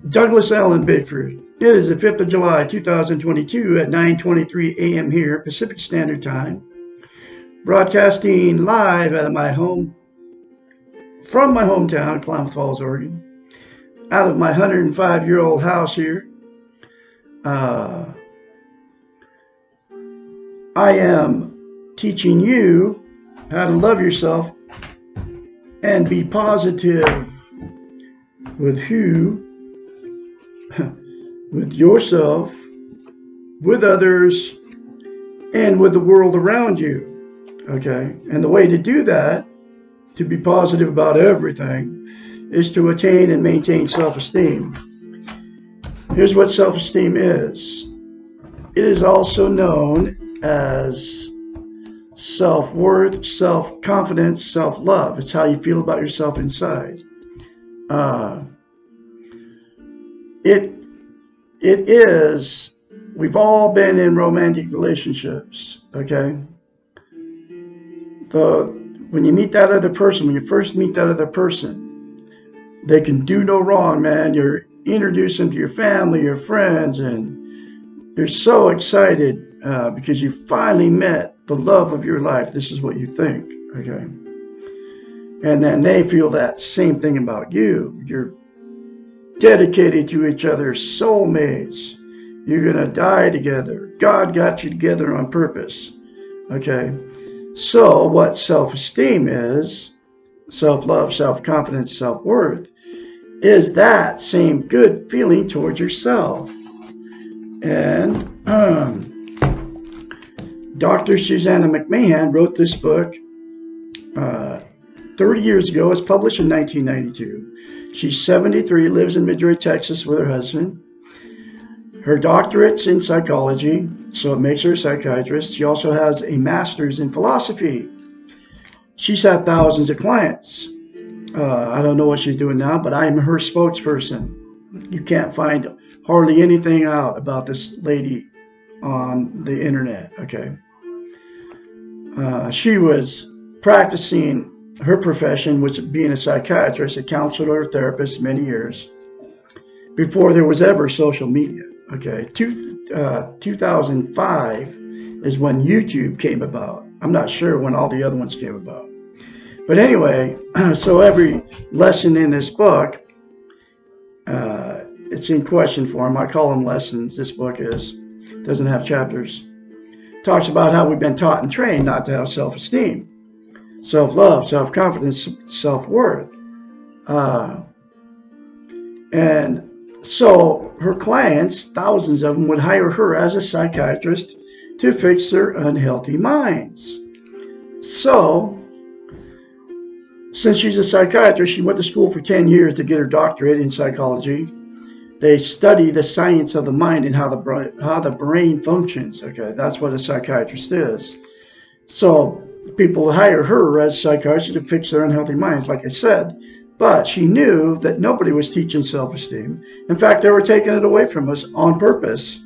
Douglas Allen Bickford. It is the 5th of July, 2022 at 9:23 a.m. here, Pacific Standard Time. Broadcasting live out of my home, from my hometown, Klamath Falls, Oregon. Out of my 105-year-old house here. I am teaching you how to love yourself and be positive with with yourself, with others, and with the world around you. Okay? And the way to do that, to be positive about everything, is to attain and maintain self-esteem. Here's what self-esteem is. It is also known as self-worth, self-confidence, self-love. It's how you feel about yourself inside. It is, we've all been in romantic relationships, okay? When you meet that other person, when you first meet that other person, they can do no wrong, man. You're introducing them to your family, your friends, and you're so excited because you finally met the love of your life. This is what you think, okay? And then they feel that same thing about you. You're dedicated to each other, soulmates. You're going to die together. God got you together on purpose, okay? So what self-esteem is, self-love, self-confidence, self-worth, is that same good feeling towards yourself. And Dr. Susanna McMahon wrote this book 30 years ago. It's published in 1992. She's 73, lives in Midway, Texas with her husband. Her doctorate's in psychology, so it makes her a psychiatrist. She also has a master's in philosophy. She's had thousands of clients. I don't know what she's doing now, but I am her spokesperson. You can't find hardly anything out about this lady on the internet, okay? She was practicing her profession, which being a psychiatrist, a counselor, a therapist, many years, before there was ever social media, okay? 2005 is when YouTube came about. I'm not sure when all the other ones came about. But anyway, so every lesson in this book, it's in question form. I call them lessons. This book doesn't have chapters. Talks about how we've been taught and trained not to have self-esteem, self-love, self-confidence, self-worth. And so her clients, thousands of them, would hire her as a psychiatrist to fix their unhealthy minds. So, since she's a psychiatrist, she went to school for 10 years to get her doctorate in psychology. They study the science of the mind and how the brain functions. Okay, that's what a psychiatrist is. So people hire her as a psychiatrist to fix their unhealthy minds, like I said. But she knew that nobody was teaching self-esteem. In fact, they were taking it away from us on purpose,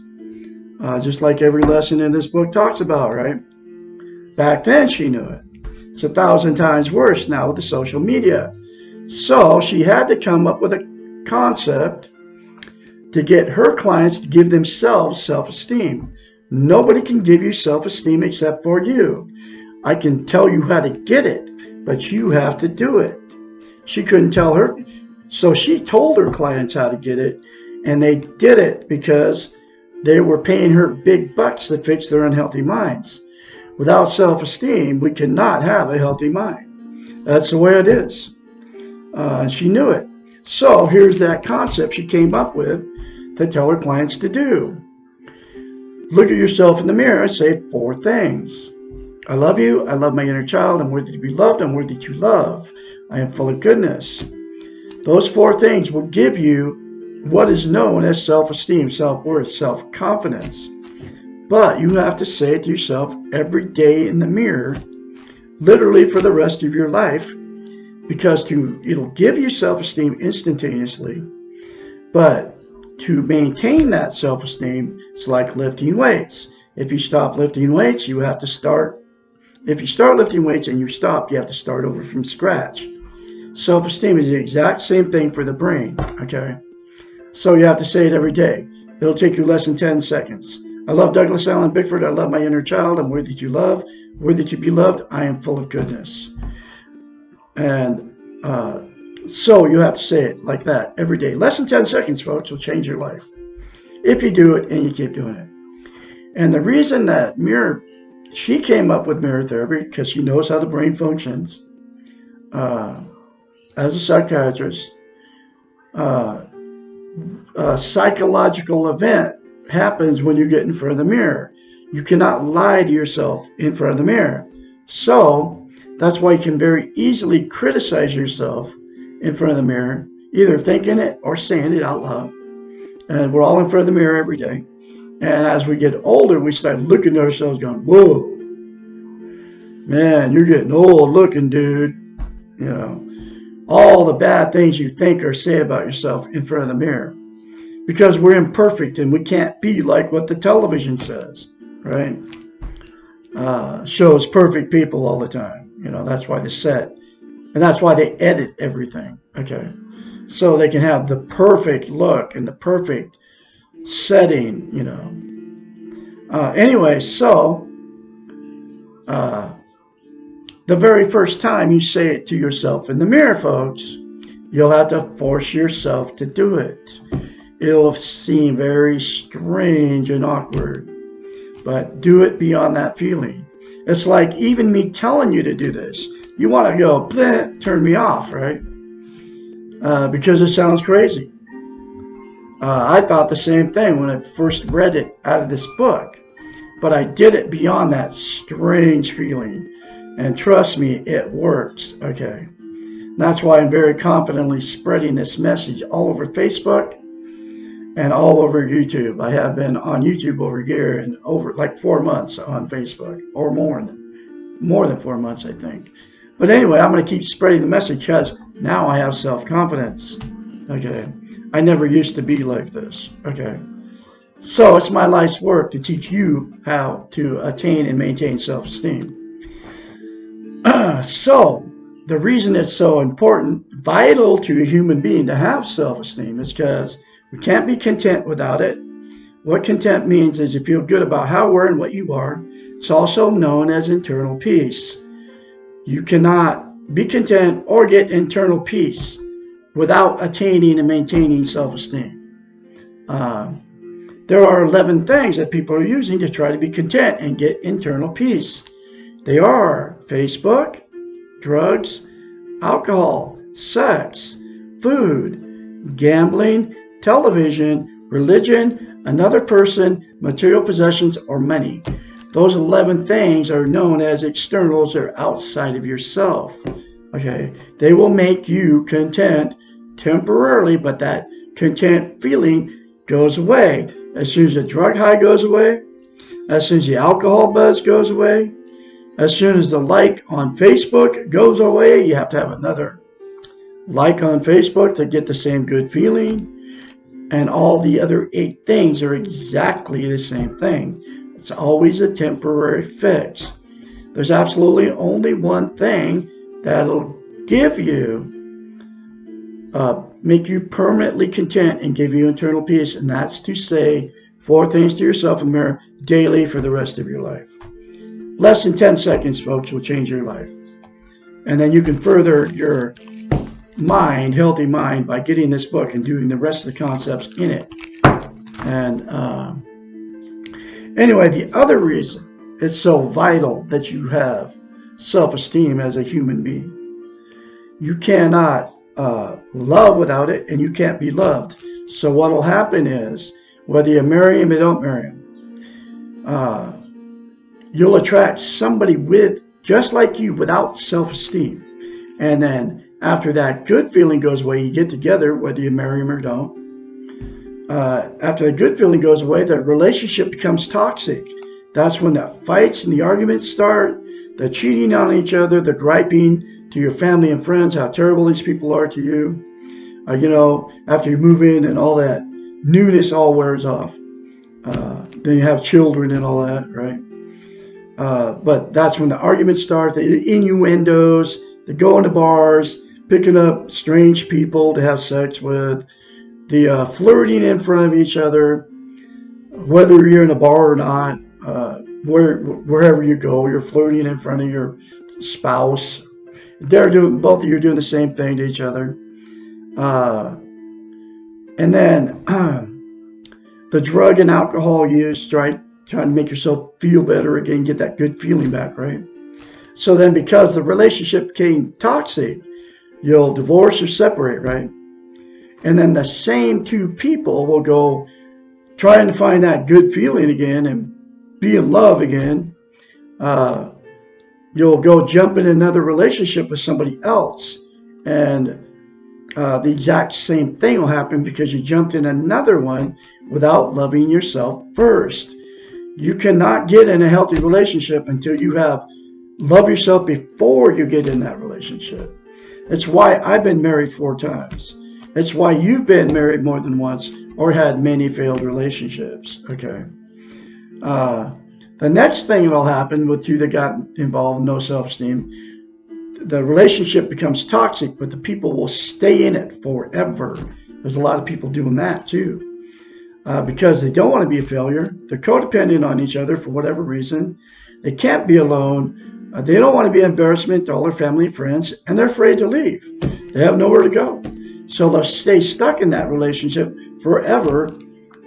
just like every lesson in this book talks about, right? Back then, she knew it. It's 1,000 times worse now with the social media. So she had to come up with a concept to get her clients to give themselves self-esteem. Nobody can give you self-esteem except for you. I can tell you how to get it, but you have to do it. She couldn't tell her, so she told her clients how to get it, and they did it because they were paying her big bucks to fix their unhealthy minds. Without self-esteem, we cannot have a healthy mind. That's the way it is. She knew it. So here's that concept she came up with to tell her clients to do. Look at yourself in the mirror and say 4 things. I love you. I love my inner child. I'm worthy to be loved. I'm worthy to love. I am full of goodness. Those 4 things will give you what is known as self-esteem, self-worth, self-confidence. But you have to say it to yourself every day in the mirror, literally for the rest of your life, because it'll give you self-esteem instantaneously. But to maintain that self-esteem, it's like lifting weights. If you stop lifting weights, you have to start. If you start lifting weights and you stop, you have to start over from scratch. Self-esteem is the exact same thing for the brain, okay? So you have to say it every day. It'll take you less than 10 seconds. I love Douglas Allen Bickford. I love my inner child. I'm worthy to love, worthy to be loved. I am full of goodness. And so you have to say it like that every day. Less than 10 seconds, folks, will change your life if you do it and you keep doing it. And the reason that she came up with mirror therapy because she knows how the brain functions. As a psychiatrist, a psychological event happens when you get in front of the mirror. You cannot lie to yourself in front of the mirror. So that's why you can very easily criticize yourself in front of the mirror, either thinking it or saying it out loud. And we're all in front of the mirror every day. And as we get older, we start looking at ourselves going, whoa, man, you're getting old looking, dude. You know, all the bad things you think or say about yourself in front of the mirror. Because we're imperfect and we can't be like what the television says, right? Shows perfect people all the time. You know, that's why they set. And that's why they edit everything, okay? So they can have the perfect look and the perfect setting, you know. Anyway, so the very first time you say it to yourself in the mirror, folks, you'll have to force yourself to do it. It'll seem very strange and awkward, but do it beyond that feeling. It's like even me telling you to do this. You want to go, bleh, turn me off, right? Because it sounds crazy. I thought the same thing when I first read it out of this book, but I did it beyond that strange feeling. And trust me, it works, okay? That's why I'm very confidently spreading this message all over Facebook and all over YouTube. I have been on YouTube over a year and over like 4 months on Facebook, or more than 4 months, I think. But anyway, I'm going to keep spreading the message because now I have self-confidence, okay? I never used to be like this, okay? So it's my life's work to teach you how to attain and maintain self-esteem. So the reason it's so important, vital to a human being to have self-esteem is because we can't be content without it. What content means is you feel good about how you are and what you are. It's also known as internal peace. You cannot be content or get internal peace without attaining and maintaining self-esteem. There are 11 things that people are using to try to be content and get internal peace. They are Facebook, drugs, alcohol, sex, food, gambling, television, religion, another person, material possessions, or money. Those 11 things are known as externals or outside of yourself. Okay, they will make you content temporarily, but that content feeling goes away. As soon as the drug high goes away, as soon as the alcohol buzz goes away, as soon as the like on Facebook goes away, you have to have another like on Facebook to get the same good feeling. And all the other 8 things are exactly the same thing. It's always a temporary fix. There's absolutely only one thing that'll give you, make you permanently content and give you internal peace. And that's to say 4 things to yourself in the mirror daily for the rest of your life. Less than 10 seconds, folks, will change your life. And then you can further your mind, healthy mind, by getting this book and doing the rest of the concepts in it. And anyway, the other reason it's so vital that you have self-esteem as a human being. You cannot love without it, and you can't be loved. So what will happen is, whether you marry him or don't marry him, you'll attract somebody with just like you without self-esteem. And then after that good feeling goes away, you get together, whether you marry him or don't. After the good feeling goes away, the relationship becomes toxic. That's when the fights and the arguments start, the cheating on each other, the griping to your family and friends, how terrible these people are to you. After you move in and all that newness all wears off. Then you have children and all that, right? But that's when the arguments start, the innuendos, the going to bars, picking up strange people to have sex with, the flirting in front of each other, whether you're in a bar or not, wherever you go, you're flirting in front of your spouse. Both of you are doing the same thing to each other. And then the drug and alcohol use, trying to make yourself feel better again, get that good feeling back, right? So then because the relationship became toxic, you'll divorce or separate, right? And then the same two people will go trying to find that good feeling again and be in love again. You'll go jump in another relationship with somebody else, and the exact same thing will happen because you jumped in another one without loving yourself first. You cannot get in a healthy relationship until you have love yourself before you get in that relationship. It's why I've been married 4 times. It's why you've been married more than once or had many failed relationships. Okay. The next thing that will happen with you that got involved in no self-esteem, the relationship becomes toxic, but the people will stay in it forever. There's a lot of people doing that too, because they don't want to be a failure. They're codependent on each other for whatever reason. They can't be alone. They don't want to be an embarrassment to all their family and friends, and they're afraid to leave. They have nowhere to go. So they'll stay stuck in that relationship forever.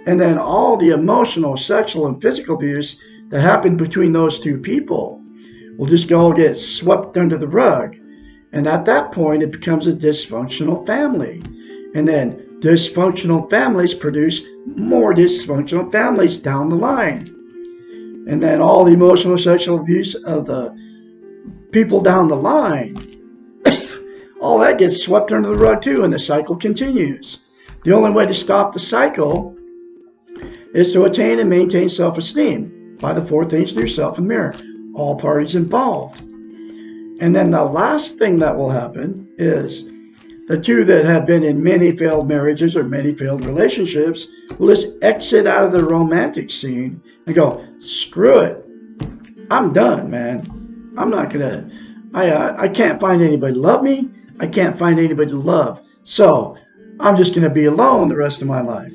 And then all the emotional, sexual, and physical abuse that happened between those two people will just all get swept under the rug. And at that point, it becomes a dysfunctional family. And then dysfunctional families produce more dysfunctional families down the line. And then all the emotional, sexual abuse of the people down the line, all that gets swept under the rug too, and the cycle continues. The only way to stop the cycle is to attain and maintain self-esteem by the 4 things to yourself in the mirror, all parties involved. And then the last thing that will happen is the two that have been in many failed marriages or many failed relationships will just exit out of the romantic scene and go, screw it. I'm done, man. I'm not going to, I can't find anybody to love me. I can't find anybody to love. So I'm just going to be alone the rest of my life.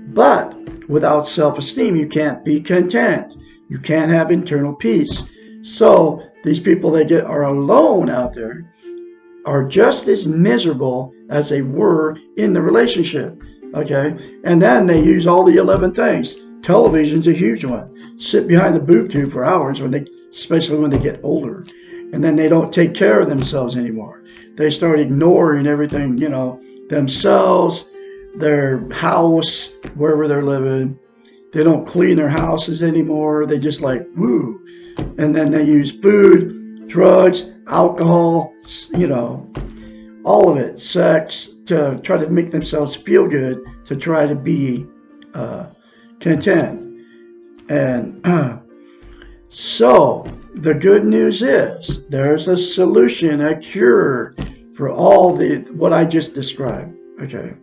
But without self-esteem, you can't be content. You can't have internal peace. So these people that are alone out there are just as miserable as they were in the relationship. Okay? And then they use all the 11 things. Television's a huge one. Sit behind the boob tube for hours, especially when they get older. And then they don't take care of themselves anymore. They start ignoring everything, themselves, their house, wherever they're living. They don't clean their houses anymore. They just woo. And then they use food, drugs, alcohol, all of it, sex, to try to make themselves feel good, to try to be content. And so the good news is there's a solution, a cure for all what I just described. Okay.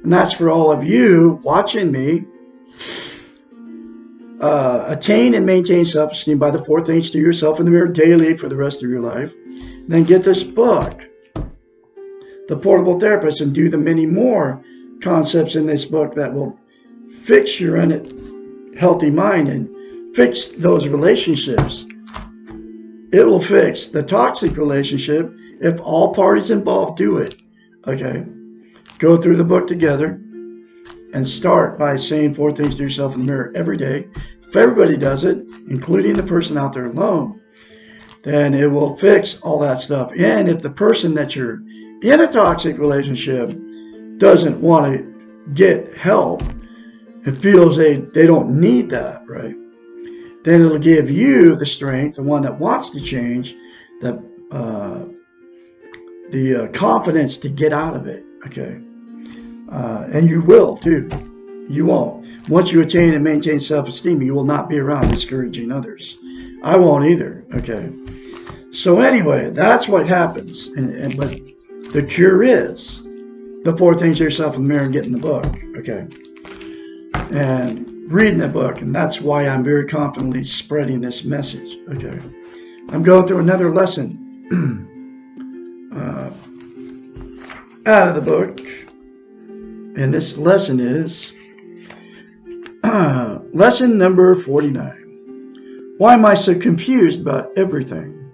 And that's for all of you watching me. Attain and maintain self-esteem by the 4 things to yourself in the mirror daily for the rest of your life. Then get this book, The Portable Therapist, and do the many more concepts in this book that will fix your unhealthy mind and fix those relationships. It will fix the toxic relationship if all parties involved do it. Okay? Go through the book together and start by saying 4 things to yourself in the mirror every day. If everybody does it, including the person out there alone, then it will fix all that stuff. And if the person that you're in a toxic relationship doesn't want to get help and feels they don't need that, right? Then it'll give you the strength, the one that wants to change, the confidence to get out of it, okay? And you will too. You won't. Once you attain and maintain self-esteem, you will not be around discouraging others. I won't either, okay? So anyway, that's what happens. But the cure is the 4 things to yourself in the mirror and getting the book, okay? And reading the book, and that's why I'm very confidently spreading this message, okay? I'm going through another lesson out of the book. And this lesson is lesson number 49. Why am I so confused about everything?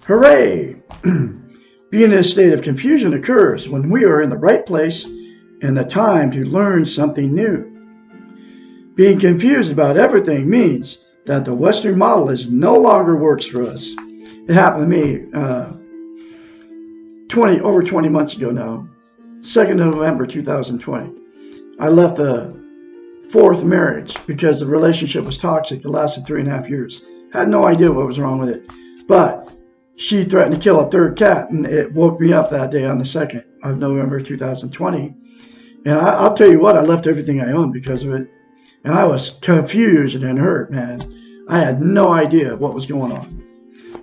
Hooray! Being in a state of confusion occurs when we are in the right place and the time to learn something new. Being confused about everything means that the Western model no longer works for us. It happened to me over 20 months ago now, 2nd November 2020. I left the 4th marriage because the relationship was toxic. It lasted 3.5 years. Had no idea what was wrong with it. But she threatened to kill a 3rd cat, and it woke me up that day on the 2nd of November 2020. And I'll tell you what, I left everything I owned because of it. And I was confused and hurt, man. I had no idea what was going on.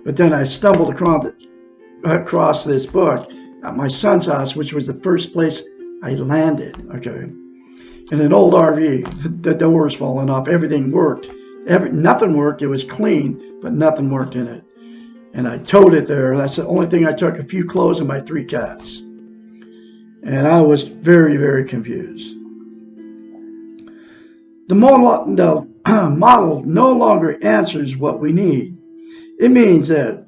But then I stumbled across this book at my son's house, which was the first place I landed, okay? In an old RV, the doors falling off, everything worked. Nothing worked, it was clean, but nothing worked in it. And I towed it there. That's the only thing I took, a few clothes and my 3 cats. And I was very, very confused. The model no longer answers what we need. It means that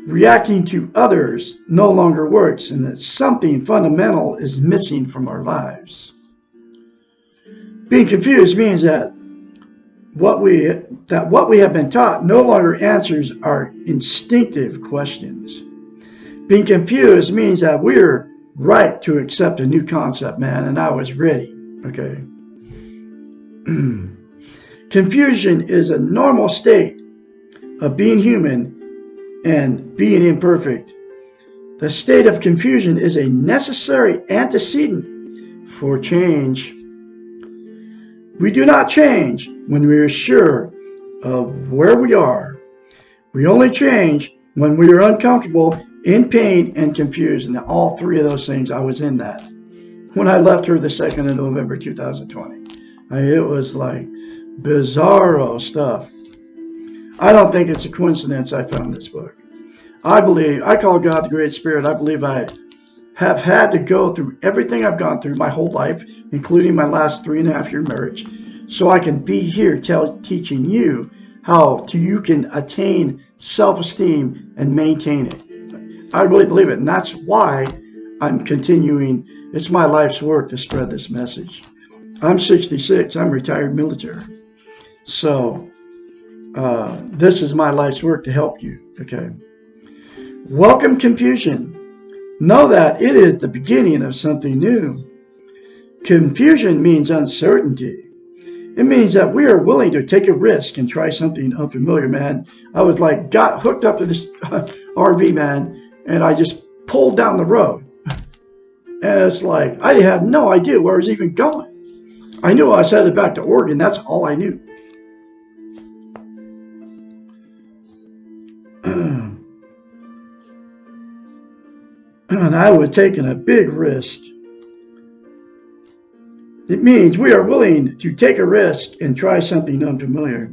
reacting to others no longer works and that something fundamental is missing from our lives. Being confused means that what we have been taught no longer answers our instinctive questions. Being confused means that we're right to accept a new concept, man, and I was ready, okay? Confusion is a normal state of being human and being imperfect. The state of confusion is a necessary antecedent for change. We do not change when we are sure of where we are. We only change when we are uncomfortable, in pain, and confused. And all 3 of those things, I was in that. When I left her the 2nd of November 2020. It was like bizarro stuff. I don't think it's a coincidence I found this book. I call God the Great Spirit. I believe I have had to go through everything I've gone through my whole life, including my last 3.5-year marriage, so I can be here teaching you how you can attain self-esteem and maintain it. I really believe it, and that's why I'm continuing. It's my life's work to spread this message. I'm 66. I'm retired military. So this is my life's work to help you, okay? Welcome confusion. Know that it is the beginning of something new. Confusion means uncertainty. It means that we are willing to take a risk and try something unfamiliar, man. I was like, got hooked up to this RV, man, and I just pulled down the road. And it's like, I had no idea where I was even going. I knew I was headed back to Oregon. That's all I knew. And I was taking a big risk. It means we are willing to take a risk and try something unfamiliar.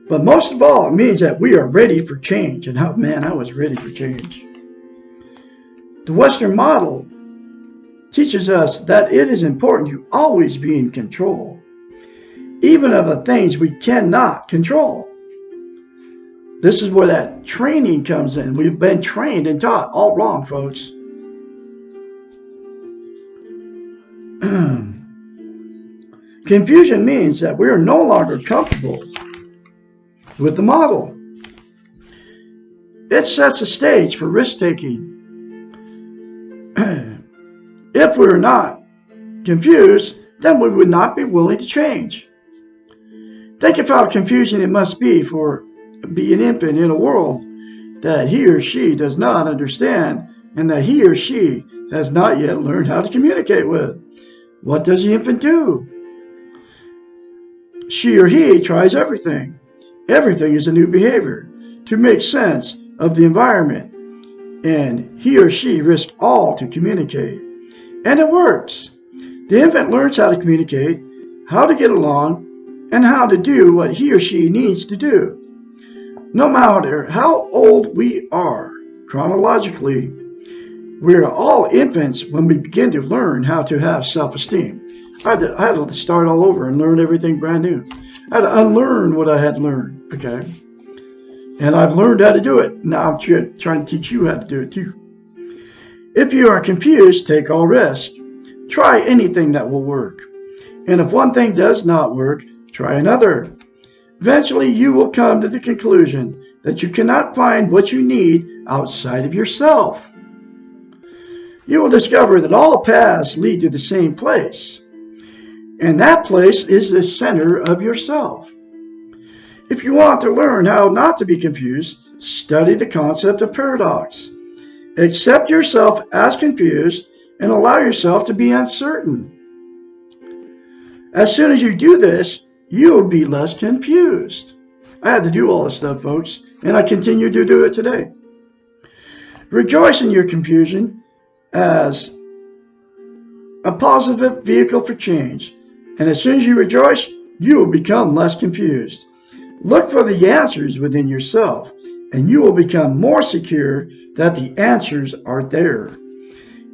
But most of all, it means that we are ready for change. And I was ready for change. The Western model teaches us that it is important to always be in control, even of the things we cannot control. This is where that training comes in. We've been trained and taught all wrong, folks. Confusion means that we are no longer comfortable with the model. It sets a stage for risk-taking. If we're not confused, then we would not be willing to change. Think of how confusing it must be for an infant in a world that he or she does not understand and that he or she has not yet learned how to communicate with. What does the infant do? She or he tries everything. Everything is a new behavior to make sense of the environment, and he or she risks all to communicate. And it works. The infant learns how to communicate, how to get along, and how to do what he or she needs to do. No matter how old we are chronologically, We are all infants when we begin to learn how to have self-esteem. I had to start all over and learn everything brand new. I had to unlearn what I had learned, okay? And I've learned how to do it. Now I'm trying to teach you how to do it too. If you are confused, take all risk. Try anything that will work. And if one thing does not work, try another. Eventually, you will come to the conclusion that you cannot find what you need outside of yourself. You will discover that all paths lead to the same place. And that place is the center of yourself. If you want to learn how not to be confused, study the concept of paradox. Accept yourself as confused and allow yourself to be uncertain. As soon as you do this, you will be less confused. I had to do all this stuff, folks, and I continue to do it today. Rejoice in your confusion as a positive vehicle for change. And as soon as you rejoice, you will become less confused. Look for the answers within yourself, and you will become more secure that the answers are there.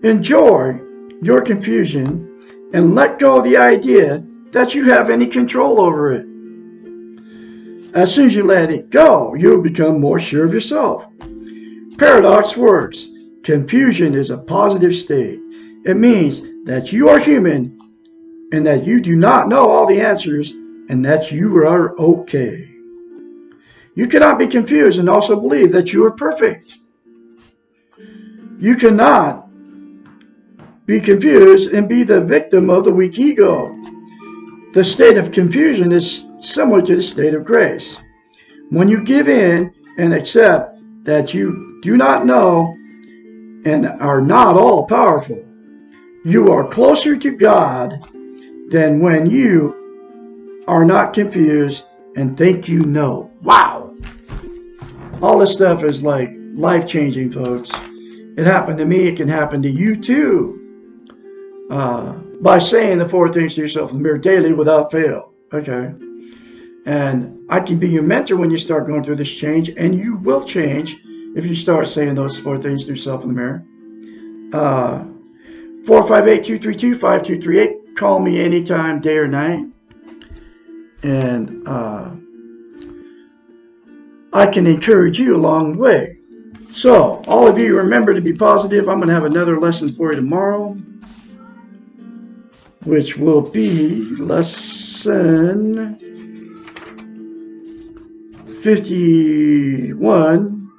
Enjoy your confusion and let go of the idea that you have any control over it. As soon as you let it go, you will become more sure of yourself. Paradox works. Confusion is a positive state. It means that you are human and that you do not know all the answers and that you are okay. You cannot be confused and also believe that you are perfect. You cannot be confused and be the victim of the weak ego. The state of confusion is similar to the state of grace. When you give in and accept that you do not know and are not all powerful, you are closer to God than when you are not confused and think you know. Wow! All this stuff is like life-changing, folks. It happened to me. It can happen to you too. By saying the 4 things to yourself in the mirror daily without fail. Okay? And I can be your mentor when you start going through this change, and you will change if you start saying those 4 things to yourself in the mirror. 458-232-5238. Call me anytime, day or night. And I can encourage you along the way. So, all of you remember to be positive. I'm going to have another lesson for you tomorrow, which will be lesson 51.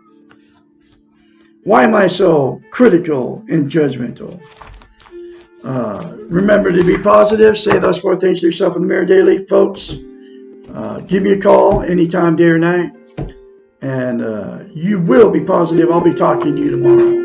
Why am I so critical and judgmental? Remember to be positive. Say those 4 things to yourself in the mirror daily, folks. Give me a call anytime, day or night. And you will be positive. I'll be talking to you tomorrow.